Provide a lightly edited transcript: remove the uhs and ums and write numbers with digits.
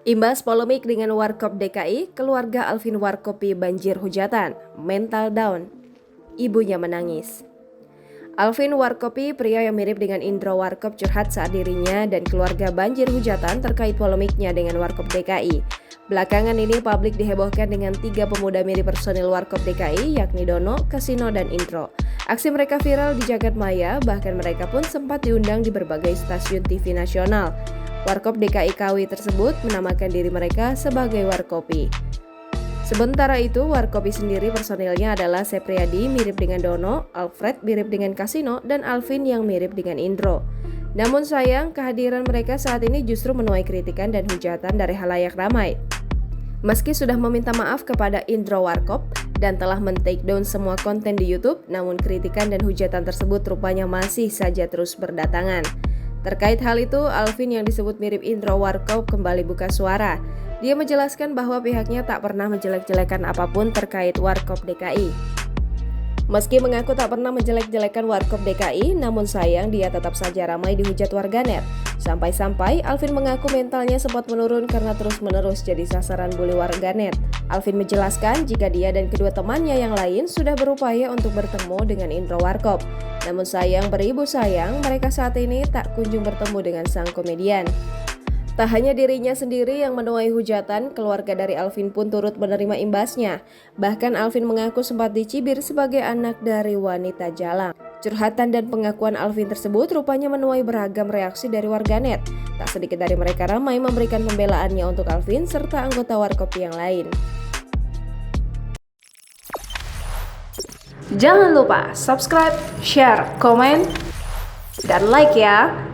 Imbas polemik dengan Warkop DKI, keluarga Alvin Warkopi banjir hujatan, mental down, ibunya menangis. Alvin Warkopi, pria yang mirip dengan Indro Warkop, curhat saat dirinya dan keluarga banjir hujatan terkait polemiknya dengan Warkop DKI. Belakangan ini publik dihebohkan dengan 3 pemuda mirip personil Warkop DKI, yakni Dono, Kasino, dan Indro. Aksi mereka viral di jagat maya, bahkan mereka pun sempat diundang di berbagai stasiun TV nasional. Warkop DKI KW tersebut menamakan diri mereka sebagai Warkopi. Sementara itu, Warkopi sendiri personilnya adalah Sepriadi mirip dengan Dono, Alfred mirip dengan Kasino, dan Alvin yang mirip dengan Indro. Namun sayang, kehadiran mereka saat ini justru menuai kritikan dan hujatan dari halayak ramai. Meski sudah meminta maaf kepada Indro Warkop dan telah men-take down semua konten di YouTube, namun kritikan dan hujatan tersebut rupanya masih saja terus berdatangan. Terkait hal itu, Alvin yang disebut mirip Indro Warkop kembali buka suara. Dia menjelaskan bahwa pihaknya tak pernah menjelek-jelekan apapun terkait Warkop DKI. Meski mengaku tak pernah menjelek-jelekan Warkop DKI, namun sayang dia tetap saja ramai dihujat warganet. Sampai-sampai Alvin mengaku mentalnya sempat menurun karena terus-menerus jadi sasaran bully warganet. Alvin menjelaskan jika dia dan kedua temannya yang lain sudah berupaya untuk bertemu dengan Indro Warkop. Namun sayang beribu sayang, mereka saat ini tak kunjung bertemu dengan sang komedian. Tak hanya dirinya sendiri yang menuai hujatan, keluarga dari Alvin pun turut menerima imbasnya. Bahkan Alvin mengaku sempat dicibir sebagai anak dari wanita jalang. Curhatan dan pengakuan Alvin tersebut rupanya menuai beragam reaksi dari warganet. Tak sedikit dari mereka ramai memberikan pembelaannya untuk Alvin serta anggota Warkop yang lain. Jangan lupa subscribe, share, komen, dan like ya!